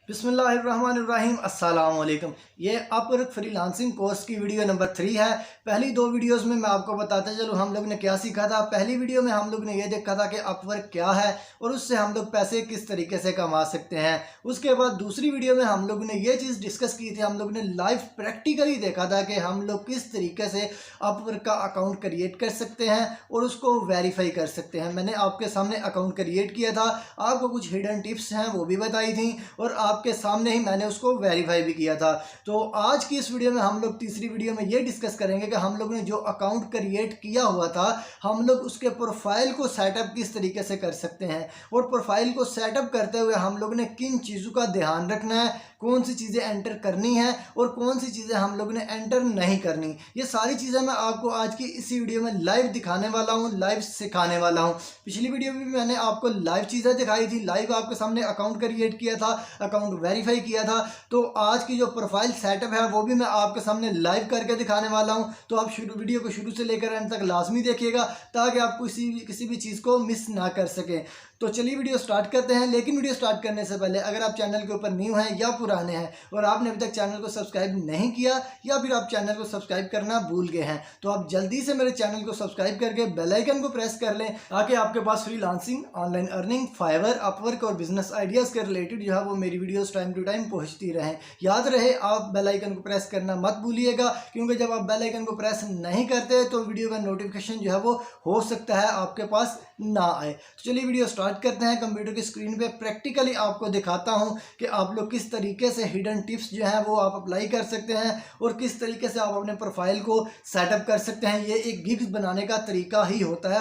बिस्मिल्लाहिर्रहमानिर्रहीम अस्सलाम वालेकुम। ये अपवर्क फ्रीलांसिंग कोर्स की वीडियो नंबर 3 है। पहली दो वीडियोस में मैं आपको बताता चलूँ हम लोग ने क्या सीखा था। पहली वीडियो में हम लोग ने ये देखा था कि अपवर्क क्या है और उससे हम लोग पैसे किस तरीके से कमा सकते हैं। उसके बाद दूसरी वीडियो में हम लोग ने ये चीज़ डिस्कस की थी, हम लोग ने लाइव प्रैक्टिकली देखा था कि हम लोग किस तरीके से अपवर्क का अकाउंट क्रिएट कर सकते हैं और उसको वेरीफाई कर सकते हैं। मैंने आपके सामने अकाउंट क्रिएट किया था, आपको कुछ हिडन टिप्स हैं वो भी बताई थी और आपके सामने ही मैंने उसको वेरीफाई भी किया था। तो आज की इस वीडियो में हम लोग तीसरी वीडियो में ये डिस्कस करेंगे कि हम लोग ने जो अकाउंट क्रिएट किया हुआ था हम लोग उसके प्रोफाइल को सेटअप किस तरीके से कर सकते हैं और प्रोफाइल को सेटअप करते हुए हम लोग ने किन चीज़ों का ध्यान रखना है, कौन सी चीज़ें एंटर करनी है और कौन सी चीज़ें हम लोग ने एंटर नहीं करनी। ये सारी चीज़ें मैं आपको आज की इसी वीडियो में लाइव दिखाने वाला हूँ, लाइव सिखाने वाला हूँ। पिछली वीडियो में भी मैंने आपको लाइव चीज़ें दिखाई थी, लाइव आपके सामने अकाउंट क्रिएट किया था, अकाउंट वेरीफाई किया था। तो आज की जो प्रोफाइल सेटअप है वो भी मैं आपके सामने लाइव करके दिखाने वाला हूँ। तो आप वीडियो को शुरू से लेकर एंड तक लाजमी देखिएगा ताकि आप किसी भी चीज़ को मिस ना कर सकें। तो चलिए वीडियो स्टार्ट करते हैं। लेकिन वीडियो स्टार्ट करने से पहले अगर आप चैनल के ऊपर न्यू हैं या पुराने हैं और आपने अभी तक चैनल को सब्सक्राइब नहीं किया या फिर आप चैनल को सब्सक्राइब करना भूल गए हैं तो आप जल्दी से मेरे चैनल को सब्सक्राइब करके बेल आइकन को प्रेस कर लें ताकि आपके पास freelancing, online earning, Fiverr, Upwork और बिजनेस आइडियाज़ के रिलेटेड जो है वो मेरी वीडियोस टाइम टू टाइम पहुंचती रहें। याद रहे आप बेल आइकन को प्रेस करना मत भूलिएगा, क्योंकि जब आप बेल आइकन को प्रेस नहीं करते तो वीडियो का नोटिफिकेशन जो है वो हो सकता है आपके पास ना आए। तो चलिए वीडियो स्टार्ट करते हैं। कंप्यूटर की स्क्रीन पे प्रैक्टिकली आपको दिखाता हूं कि आप लोग किस तरीके से हिडन टिप्स जो हैं वो आप अप्लाई कर सकते हैं और किस तरीके से आप अपने प्रोफाइल को सेटअप कर सकते हैं। ये एक गिग्स बनाने का तरीका ही होता है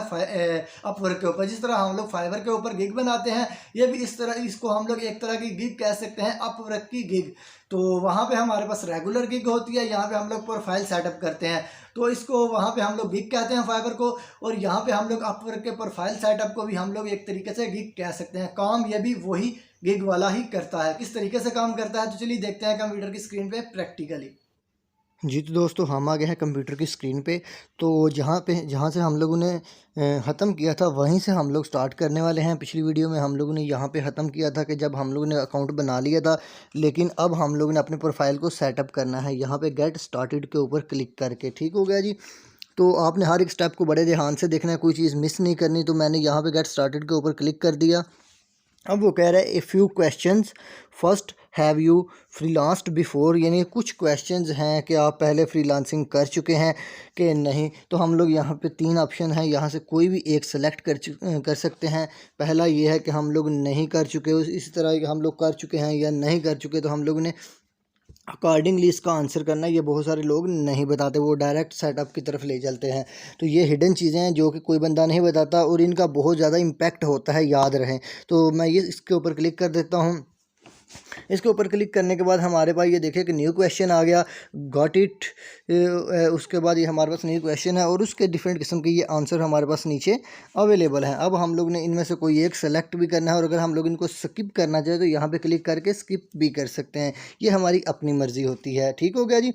अपवर्क के ऊपर। जिस तरह हम लोग फाइवर के ऊपर गिग बनाते हैं, ये भी इस तरह, इसको हम लोग एक तरह की गिग कह सकते हैं, अपवर्क की गिग। तो वहाँ पे हमारे पास रेगुलर गिग होती है, यहाँ पे हम लोग प्रोफाइल सेटअप करते हैं तो इसको वहाँ पे हम लोग गिग कहते हैं फाइवर को, और यहाँ पे हम लोग अपवर्क के प्रोफाइल सेटअप को भी हम लोग एक तरीके से गिग कह सकते हैं। काम ये भी वही गिग वाला ही करता है। किस तरीके से काम करता है तो चलिए देखते हैं कंप्यूटर की स्क्रीन पे प्रैक्टिकली। जी तो दोस्तों हम आ गए हैं कंप्यूटर की स्क्रीन पे। तो जहाँ से हम लोगों ने ख़त्म किया था वहीं से हम लोग स्टार्ट करने वाले हैं। पिछली वीडियो में हम लोगों ने यहाँ पे ख़त्म किया था कि जब हम लोगों ने अकाउंट बना लिया था, लेकिन अब हम लोगों ने अपने प्रोफाइल को सेटअप करना है। यहाँ पे गेट स्टार्टेड के ऊपर क्लिक करके, ठीक हो गया जी। तो आपने हर एक स्टेप को बड़े ध्यान से देखना है, कोई चीज़ मिस नहीं करनी। तो मैंने यहाँ पे गेट स्टार्टेड के ऊपर क्लिक कर दिया। अब वो कह रहा है a few questions, first have you freelanced before, यानी कुछ क्वेश्चंस हैं कि आप पहले फ्रीलांसिंग कर चुके हैं कि नहीं। तो हम लोग यहाँ पे 3 ऑप्शन हैं, यहाँ से कोई भी एक सेलेक्ट कर सकते हैं। पहला ये है कि हम लोग नहीं कर चुके, इसी तरह हम लोग कर चुके हैं या नहीं कर चुके। तो हम लोग ने अकॉर्डिंगली इसका आंसर करना है। ये बहुत सारे लोग नहीं बताते, वो डायरेक्ट सेटअप की तरफ ले चलते हैं। तो ये हिडन चीज़ें हैं जो कि कोई बंदा नहीं बताता और इनका बहुत ज़्यादा इम्पैक्ट होता है, याद रहें। तो मैं ये इसके ऊपर क्लिक कर देता हूँ। इसके ऊपर क्लिक करने के बाद हमारे पास ये देखिए कि न्यू क्वेश्चन आ गया, गॉट इट। उसके बाद ये हमारे पास न्यू क्वेश्चन है और उसके डिफरेंट किस्म के ये आंसर हमारे पास नीचे अवेलेबल हैं। अब हम लोग ने इनमें से कोई एक सेलेक्ट भी करना है और अगर हम लोग इनको स्किप करना चाहें तो यहाँ पे क्लिक करके स्किप भी कर सकते हैं। ये हमारी अपनी मर्ज़ी होती है, ठीक हो गया जी।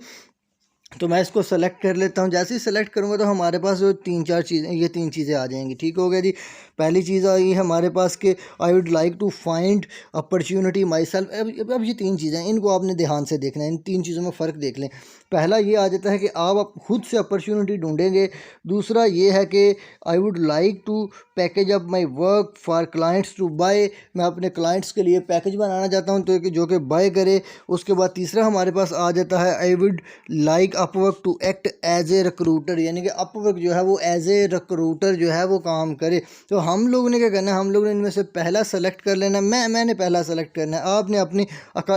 तो मैं इसको सेलेक्ट कर लेता हूँ। जैसे ही सेलेक्ट करूँगा तो हमारे पास जो 3-4 चीज़ें, ये 3 चीज़ें आ जाएंगी, ठीक हो गया जी। पहली चीज़ आई हमारे पास कि I would like to find opportunity myself. अब ये 3 चीज़ें हैं, इनको आपने ध्यान से देखना है। इन 3 चीज़ों में फ़र्क देख लें। पहला ये आ जाता है कि आप खुद से अपॉर्चुनिटी ढूंढेंगे। दूसरा ये है कि I would like to package up my work for clients to buy, मैं अपने क्लाइंट्स के लिए पैकेज बनाना चाहता हूँ तो जो कि बाय करे। उसके बाद तीसरा हमारे पास आ जाता है I would like Upwork to act as a recruiter, यानी कि अपवर्क जो है वो एज ए रिक्रूटर जो है वो काम करे। तो हम लोगों ने क्या करना है, हम लोगों ने इनमें से पहला सेलेक्ट कर लेना है। मैंने पहला सेलेक्ट करना है। आपने अपनी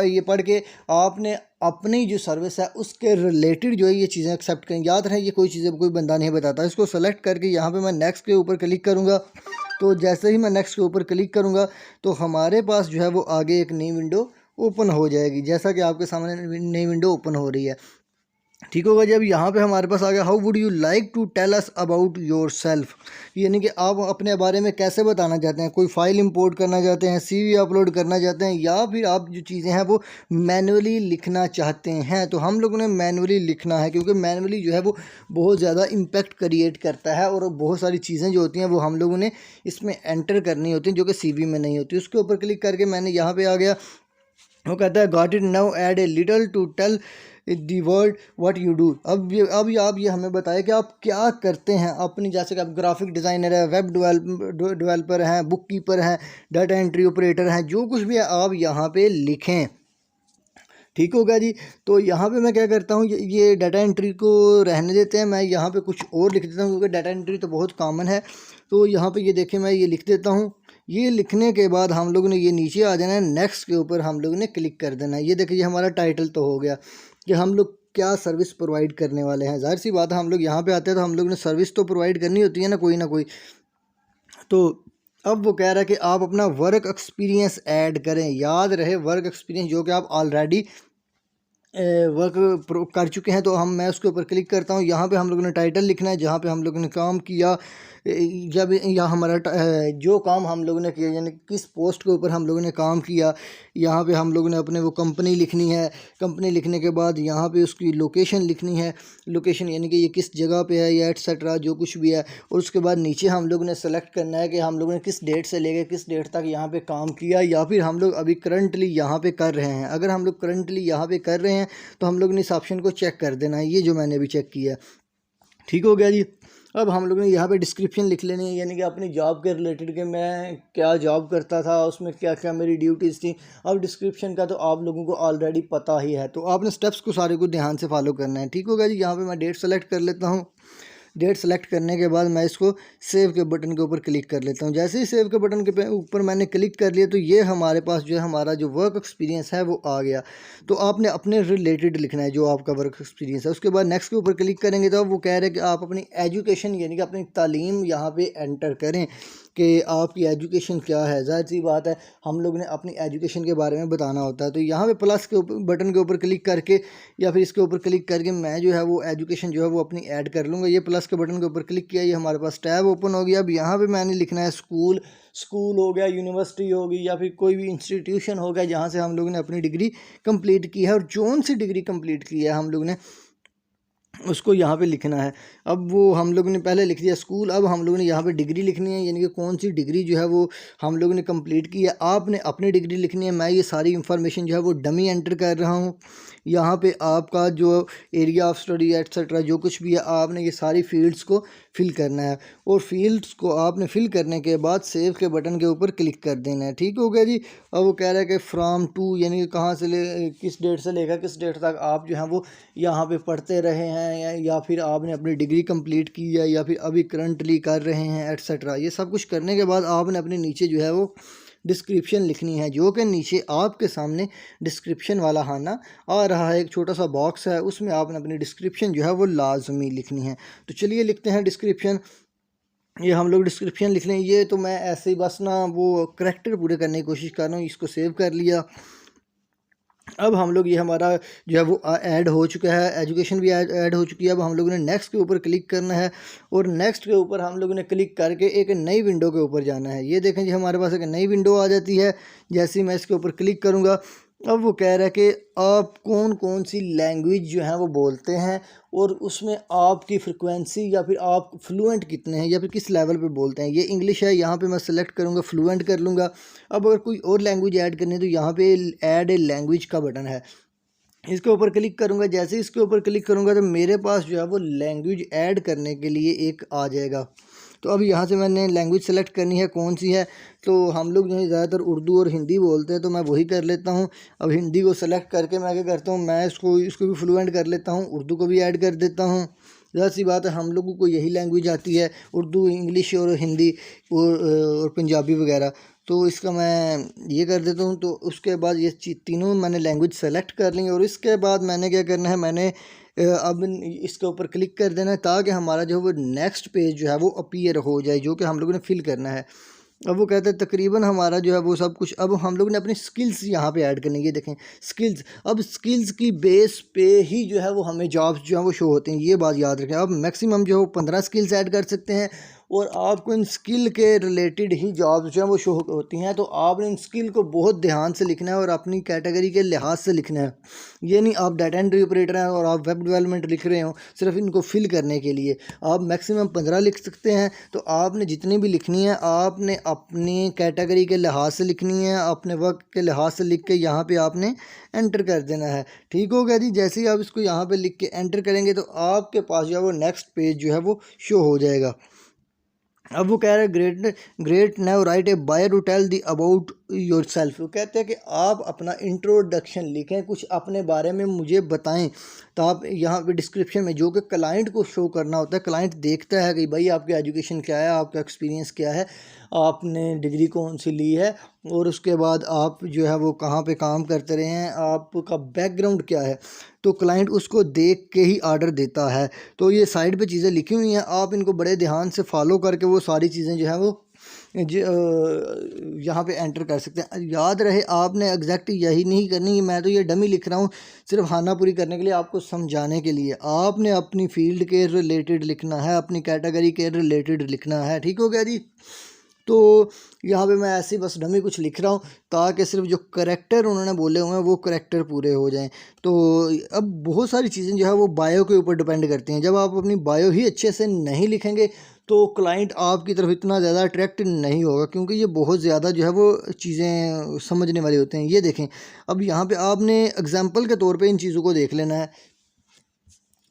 ये पढ़ के आपने अपनी जो सर्विस है उसके रिलेटेड जो है ये चीज़ें एक्सेप्ट करें। याद रहे ये कोई चीज़ें कोई बंदा नहीं बताता। इसको सेलेक्ट करके यहाँ पे मैं नेक्स्ट के ऊपर क्लिक करूँगा। तो जैसे ही मैं नेक्स्ट के ऊपर क्लिक करूँगा तो हमारे पास जो है वो आगे एक नई विंडो ओपन हो जाएगी, जैसा कि आपके सामने नई विंडो ओपन हो रही है, ठीक होगा। जब यहाँ पे हमारे पास आ गया how would you like to tell us about yourself, यानी कि आप अपने बारे में कैसे बताना चाहते हैं। कोई फाइल इंपोर्ट करना चाहते हैं, सीवी अपलोड करना चाहते हैं, या फिर आप जो चीज़ें हैं वो मैनुअली लिखना चाहते हैं। तो हम लोगों ने मैनुअली लिखना है क्योंकि मैनुअली जो है वो बहुत ज़्यादा इम्पैक्ट क्रिएट करता है और बहुत सारी चीज़ें जो होती हैं वो हम लोगों ने इसमें एंटर करनी होती हैं जो कि सीवी में नहीं होती। उसके ऊपर क्लिक करके मैंने यहाँ पर आ गया वो कहता है got it now add a little to tell the world what you do. अब आप ये हमें बताएं कि आप क्या करते हैं अपनी, जैसे कि आप ग्राफिक डिज़ाइनर है, वेब डेवलपर हैं, बुक कीपर हैं, डाटा एंट्री ऑपरेटर हैं, जो कुछ भी है आप यहाँ पे लिखें। ठीक होगा जी। तो यहाँ पे मैं क्या करता हूँ, ये डाटा एंट्री को रहने देते हैं, मैं यहाँ पे कुछ और लिख देता हूँ क्योंकि डाटा एंट्री तो बहुत कॉमन है। तो यहाँ पे ये देखें मैं ये लिख देता हूँ। ये लिखने के बाद हम लोगों ने ये नीचे आ जाना है, नेक्स्ट के ऊपर हम लोगों ने क्लिक कर देना है। ये देखिए हमारा टाइटल तो हो गया कि हम लोग क्या सर्विस प्रोवाइड करने वाले हैं। ज़ाहिर सी बात है हम लोग यहाँ पे आते हैं तो हम लोग ने सर्विस तो प्रोवाइड करनी होती है ना कोई। तो अब वो कह रहा है कि आप अपना वर्क एक्सपीरियंस ऐड करें। याद रहे वर्क एक्सपीरियंस जो कि आप ऑलरेडी वर्क कर चुके हैं। तो मैं उसके ऊपर क्लिक करता हूँ। यहाँ पे हम लोगों ने टाइटल लिखना है जहाँ पे हम लोगों ने काम किया, जब यहाँ हमारा जो काम हम लोगों ने किया यानी किस पोस्ट के ऊपर हम लोगों ने काम किया। यहाँ पे हम लोगों ने अपने वो कंपनी लिखनी है। कंपनी लिखने के बाद यहाँ पे उसकी लोकेशन लिखनी है, लोकेशन यानी कि ये किस जगह पे है या एटसेट्रा जो कुछ भी है। और उसके बाद नीचे हम लोगों ने सेलेक्ट करना है कि हम लोगों ने किस डेट से लेकर किस डेट तक यहाँ पे काम किया, या फिर हम लोग अभी करंटली यहाँ पे कर रहे हैं। अगर हम लोग करंटली यहाँ पे कर रहे हैं तो हम लोग ने इस ऑप्शन को चेक कर देना है, ये जो मैंने अभी चेक किया। ठीक हो गया जी। अब हम लोगों ने यहाँ पे डिस्क्रिप्शन लिख लेनी है, यानी कि अपनी जॉब के रिलेटेड कि मैं क्या जॉब करता था, उसमें क्या क्या मेरी ड्यूटीज़ थी। अब डिस्क्रिप्शन का तो आप लोगों को ऑलरेडी पता ही है, तो आपने स्टेप्स को सारे को ध्यान से फॉलो करना है। ठीक होगा जी। यहाँ पे मैं डेट सेलेक्ट कर लेता हूँ। डेट सेलेक्ट करने के बाद मैं इसको सेव के बटन के ऊपर क्लिक कर लेता हूँ। जैसे ही सेव के बटन के ऊपर मैंने क्लिक कर लिया तो ये हमारे पास जो है हमारा जो वर्क एक्सपीरियंस है वो आ गया। तो आपने अपने रिलेटेड लिखना है जो आपका वर्क एक्सपीरियंस है। उसके बाद नेक्स्ट के ऊपर क्लिक करेंगे तो अब वो कह रहे हैं कि आप अपनी एजुकेशन यानी कि अपनी तालीम यहाँ पे एंटर करें कि आपकी एजुकेशन क्या है। ज़ाहिर सी बात है हम लोग ने अपनी एजुकेशन के बारे में बताना होता है। तो यहाँ पे प्लस के बटन के ऊपर क्लिक करके या फिर इसके ऊपर क्लिक करके मैं जो है वो एजुकेशन जो है वो अपनी ऐड कर लूँगा। ये प्लस के बटन के ऊपर क्लिक किया, ये हमारे पास टैब ओपन हो गया। अब यहाँ पे मैंने लिखना है स्कूल हो गया, यूनिवर्सिटी होगी या फिर कोई भी इंस्टीट्यूशन हो गया जहाँ से हम लोगों ने अपनी डिग्री कंप्लीट की है और कौन सी डिग्री कंप्लीट की है हम लोग ने उसको यहाँ पे लिखना है। अब वो हम लोग ने पहले लिख दिया स्कूल, अब हम लोग ने यहाँ पे डिग्री लिखनी है यानी कि कौन सी डिग्री जो है वो हम लोग ने कंप्लीट की है। आपने अपनी डिग्री लिखनी है। मैं ये सारी इंफॉर्मेशन जो है वो डमी एंटर कर रहा हूँ। यहाँ पे आपका जो एरिया ऑफ स्टडी एटसेट्रा जो कुछ भी है आपने ये सारी फील्ड्स को फिल करना है और फील्ड्स को आपने फिल करने के बाद सेव के बटन के ऊपर क्लिक कर देना है। ठीक हो गया जी। अब वो कह रहा है कि फ्राम टू यानी कि कहाँ से किस डेट से लेकर किस डेट तक आप जो है वो यहाँ पे पढ़ते रहे हैं या फिर आपने अपनी डिग्री कंप्लीट की है या फिर अभी करंटली कर रहे हैं एटसेट्रा। ये सब कुछ करने के बाद आपने अपने नीचे जो है वो डिस्क्रिप्शन लिखनी है, जो कि नीचे आपके सामने डिस्क्रिप्शन वाला खाना आ रहा है, एक छोटा सा बॉक्स है, उसमें आपने अपनी डिस्क्रिप्शन जो है वो लाजमी लिखनी है। तो चलिए लिखते हैं डिस्क्रिप्शन। ये हम लोग डिस्क्रिप्शन लिख लें। ये तो मैं ऐसे ही बस ना वो करैक्टर पूरे करने की कोशिश कर रहा हूँ, इसको सेव कर लिया। अब हम लोग ये हमारा जो है वो ऐड हो चुका है, एजुकेशन भी ऐड हो चुकी है। अब हम लोगों ने नेक्स्ट के ऊपर क्लिक करना है और नेक्स्ट के ऊपर हम लोगों ने क्लिक करके एक नई विंडो के ऊपर जाना है। ये देखें जी हमारे पास एक नई विंडो आ जाती है जैसे ही मैं इसके ऊपर क्लिक करूँगा। अब वो कह रहा है कि आप कौन कौन सी लैंग्वेज जो है वो बोलते हैं और उसमें आपकी फ्रिक्वेंसी या फिर आप फ्लुएंट कितने हैं या फिर किस लेवल पे बोलते हैं। ये इंग्लिश है, यहाँ पे मैं सेलेक्ट करूँगा फ्लुएंट कर लूँगा। अब अगर कोई और लैंग्वेज ऐड करनी है तो यहाँ पे ऐड ए लैंग्वेज का बटन है, इसके ऊपर क्लिक करूँगा। जैसे इसके ऊपर क्लिक करूँगा तो मेरे पास जो है वो लैंग्वेज ऐड करने के लिए एक आ जाएगा। तो अब यहाँ से मैंने लैंग्वेज सेलेक्ट करनी है कौन सी है। तो हम लोग जो है ज़्यादातर उर्दू और हिंदी बोलते हैं तो मैं वही कर लेता हूँ। अब हिंदी को सेलेक्ट करके मैं क्या करता हूँ, मैं इसको भी फ्लुएंट कर लेता हूँ, उर्दू को भी ऐड कर देता हूँ। ज़ाहिर सी बात है हम लोगों को यही लैंग्वेज आती है, उर्दू, इंग्लिश और हिंदी और पंजाबी वगैरह। तो इसका मैं ये कर देता हूँ। तो उसके बाद ये तीनों मैंने लैंग्वेज सेलेक्ट कर ली और इसके बाद मैंने क्या करना है, मैंने अब इसके ऊपर क्लिक कर देना है ताकि हमारा जो है वो नेक्स्ट पेज जो है वो अपीयर हो जाए जो कि हम लोगों ने फिल करना है। अब वो कहते हैं तकरीबन हमारा जो है वो सब कुछ अब हम लोग ने अपनी स्किल्स यहाँ पे ऐड करनी है। ये देखें स्किल्स, अब स्किल्स की बेस पे ही जो है वो हमें जॉब्स जो है वो शो होते हैं, ये बात याद रखें। अब मैक्सिमम जो है वो 15 स्किल्स ऐड कर सकते हैं और आपको इन स्किल के रिलेटेड ही जॉब जो है वो शो होती हैं। तो आपने इन स्किल को बहुत ध्यान से लिखना है और अपनी कैटेगरी के लिहाज से लिखना है। ये नहीं आप डाटा एंट्री ऑपरेटर हैं और आप वेब डेवलपमेंट लिख रहे हो सिर्फ इनको फिल करने के लिए। आप मैक्सिमम 15 लिख सकते हैं। तो आपने जितनी भी लिखनी है आपने अपनी कैटेगरी के लिहाज से लिखनी है, अपने वर्क के लिहाज से लिख के यहाँ पे आपने एंटर कर देना है। ठीक हो गया जी। जैसे ही आप इसको यहाँ पे लिख के एंटर करेंगे तो आपके पास जो है वो नेक्स्ट पेज जो है वो शो हो जाएगा। अब वो कह रहे हैं great now write a bio to tell the about yourself. वो कहते हैं कि आप अपना इंट्रोडक्शन लिखें, कुछ अपने बारे में मुझे बताएं। तो आप यहाँ पे डिस्क्रिप्शन में जो कि क्लाइंट को शो करना होता है, क्लाइंट देखता है कि भाई आपकी एजुकेशन क्या है, आपका एक्सपीरियंस क्या है, आपने डिग्री कौन सी ली है और उसके बाद आप जो है वो कहाँ पे काम करते रहे हैं, आपका बैकग्राउंड क्या है। तो क्लाइंट उसको देख के ही ऑर्डर देता है। तो ये साइड पे चीज़ें लिखी हुई हैं, आप इनको बड़े ध्यान से फॉलो करके वो सारी चीज़ें जो है वो यहाँ पे एंटर कर सकते हैं। याद रहे आपने एग्जैक्ट यही नहीं करनी कि मैं तो ये डमी लिख रहा हूँ सिर्फ खाना पूरी करने के लिए, आपको समझाने के लिए। आपने अपनी फील्ड के रिलेटेड लिखना है, अपनी कैटेगरी के रिलेटेड लिखना है। ठीक हो गया जी। तो यहाँ पे मैं ऐसे ही बस डमी कुछ लिख रहा हूँ ताकि सिर्फ जो करेक्टर उन्होंने बोले हुए हैं वो करेक्टर पूरे हो जाएं। तो अब बहुत सारी चीज़ें जो है वो बायो के ऊपर डिपेंड करती हैं। जब आप अपनी बायो ही अच्छे से नहीं लिखेंगे तो क्लाइंट आपकी तरफ इतना ज़्यादा अट्रैक्ट नहीं होगा, क्योंकि ये बहुत ज़्यादा जो है वो चीज़ें समझने वाली होते हैं। ये देखें, अब यहाँ पे आपने एग्जांपल के तौर पे इन चीज़ों को देख लेना है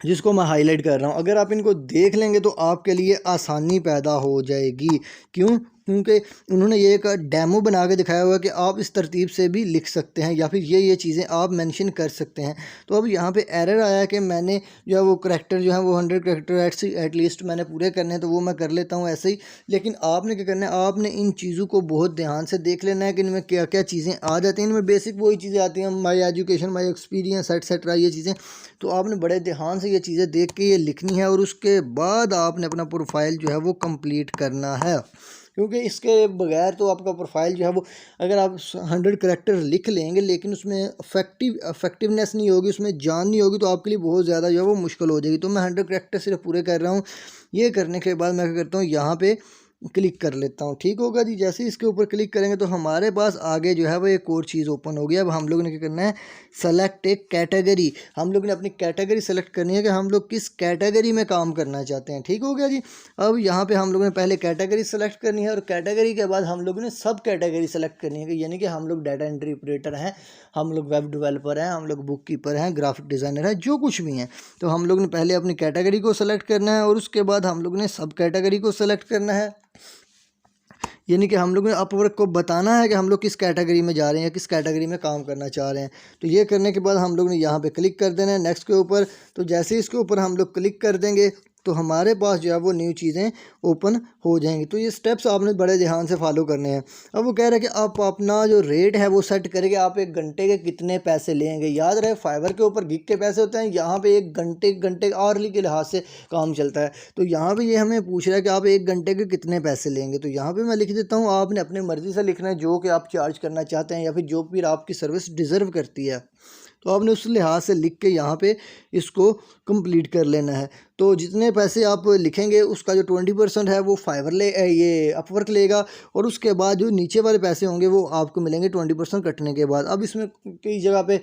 जिसको मैं हाईलाइट कर रहा हूँ। अगर आप इनको देख लेंगे तो आपके लिए आसानी पैदा हो जाएगी। क्यों? क्योंकि उन्होंने ये एक डेमो बना के दिखाया हुआ है कि आप इस तरतीब से भी लिख सकते हैं या फिर ये चीज़ें आप मेंशन कर सकते हैं। तो अब यहाँ पे एरर आया है कि मैंने जो है वो करेक्टर जो है वो 100 करेक्टर एटलीस्ट मैंने पूरे करने हैं, तो वो मैं कर लेता हूँ ऐसे ही। लेकिन आपने क्या करना है, आपने इन चीज़ों को बहुत ध्यान से देख लेना है कि इनमें क्या क्या चीज़ें आ जाती हैं। इनमें बेसिक वही चीज़ें आती हैं, my education, my experience, etcetera, ये चीज़ें। तो आपने बड़े ध्यान से ये चीज़ें देख के ये लिखनी है और उसके बाद आपने अपना प्रोफाइल जो है वो कंप्लीट करना है। क्योंकि इसके बगैर तो आपका प्रोफाइल जो है वो, अगर आप 100 करेक्टर लिख लेंगे लेकिन उसमें इफेक्टिवनेस नहीं होगी, उसमें जान नहीं होगी, तो आपके लिए बहुत ज़्यादा जो है वो मुश्किल हो जाएगी। तो मैं 100 करेक्टर सिर्फ पूरे कर रहा हूँ। ये करने के बाद मैं क्या करता हूँ, यहाँ पे क्लिक कर लेता हूँ। ठीक होगा जी। जैसे ही इसके ऊपर क्लिक करेंगे तो हमारे पास आगे जो है वो एक और चीज़ ओपन होगी। अब हम लोग ने क्या करना है, सेलेक्ट एक कैटेगरी। हम लोग ने अपनी कैटेगरी सेलेक्ट करनी है कि हम लोग किस कैटेगरी में काम करना चाहते हैं। ठीक हो गया जी। अब यहाँ पे हम लोगों ने पहले कैटेगरी सेलेक्ट करनी है और कैटेगरी के बाद हम लोगों ने सब कैटेगरी सेलेक्ट करनी है, यानी कि हम लोग डाटा एंट्री ऑपरेटर हैं, हम लोग वेब डेवलपर हैं, हम लोग बुक कीपर हैं, ग्राफिक डिज़ाइनर हैं, जो कुछ भी हैं। तो हम लोग ने पहले अपनी कैटेगरी को सेलेक्ट करना है और उसके बाद हम लोग ने सब कैटेगरी को सेलेक्ट करना है। यानी कि हम लोग ने अपवर्क को बताना है कि हम लोग किस कैटेगरी में जा रहे हैं, किस कैटेगरी में काम करना चाह रहे हैं। तो ये करने के बाद हम लोग ने यहाँ पे क्लिक कर देना है नेक्स्ट के ऊपर। तो जैसे ही इसके ऊपर हम लोग क्लिक कर देंगे तो हमारे पास जो है वो न्यू चीज़ें ओपन हो जाएंगी। तो ये स्टेप्स आपने बड़े ध्यान से फॉलो करने हैं। अब वो कह रहे हैं कि आप अपना जो रेट है वो सेट करेंगे, आप एक घंटे के कितने पैसे लेंगे। याद रहे फाइवर के ऊपर गिग के पैसे होते हैं, यहाँ पे एक घंटे आवरली के लिहाज से काम चलता है। तो यहाँ पे ये हमें पूछ रहा है कि आप एक घंटे के कितने पैसे लेंगे। तो यहाँ पे मैं लिख देता हूँ, आपने अपनी मर्ज़ी से लिखना है जो कि आप चार्ज करना चाहते हैं या फिर जो फिर आपकी सर्विस डिज़र्व करती है। तो आपने उस लिहाज से लिख के यहाँ पे इसको कंप्लीट कर लेना है। तो जितने पैसे आप लिखेंगे उसका जो 20% है वो ये अपवर्क लेगा और उसके बाद जो नीचे वाले पैसे होंगे वो आपको मिलेंगे 20% कटने के बाद। अब इसमें कई जगह पे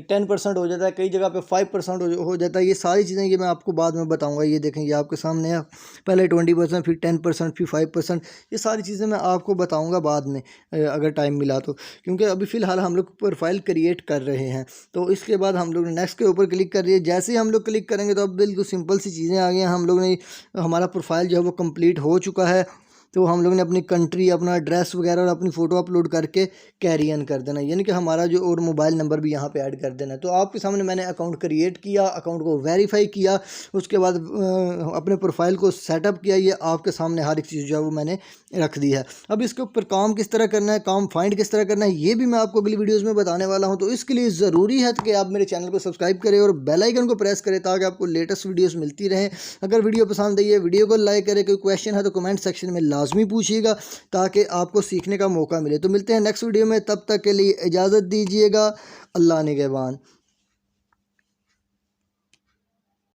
10% हो जाता है, कई जगह पे 5% हो जाता है। ये सारी चीज़ें ये मैं आपको बाद में बताऊँगा। ये देखें, ये आपके सामने है, पहले 20%, फिर 10%, फिर 5%। ये सारी चीज़ें मैं आपको बताऊँगा बाद में अगर टाइम मिला तो, क्योंकि अभी फ़िलहाल हम लोग प्रोफाइल क्रिएट कर रहे हैं। तो इसके बाद हम लोग ने नेक्स्ट के ऊपर क्लिक कर दिए। जैसे ही हम लोग क्लिक करेंगे तो अब बिल्कुल सिंपल सी चीज़ें आ गई हैं। हम लोग ने, हमारा प्रोफाइल जो है वो कंप्लीट हो चुका है। तो हम लोग ने अपनी कंट्री, अपना एड्रेस वगैरह और अपनी फ़ोटो अपलोड करके कैरी ऑन कर देना, यानी कि हमारा जो और मोबाइल नंबर भी यहाँ पे ऐड कर देना है। तो आपके सामने मैंने अकाउंट क्रिएट किया, अकाउंट को वेरीफाई किया, उसके बाद अपने प्रोफाइल को सेटअप किया। ये आपके सामने हर एक चीज़ जो है वो मैंने रख दी है। अब इसके ऊपर काम किस तरह करना है, काम फाइंड किस तरह करना है, ये भी मैं आपको अगली वीडियोज़ में बताने वाला हूँ। तो इसके लिए ज़रूरी है कि आप मेरे चैनल को सब्सक्राइब करें और बेल आइकन को प्रेस करें ताकि आपको लेटेस्ट वीडियोज़ मिलती रहें। अगर वीडियो पसंद आई है वीडियो को लाइक करें, कोई क्वेश्चन है तो कमेंट सेक्शन में लाजमी पूछिएगा ताकि आपको सीखने का मौका मिले। तो मिलते हैं नेक्स्ट वीडियो में, तब तक के लिए इजाज़त दीजिएगा। अल्लाह निगहबान।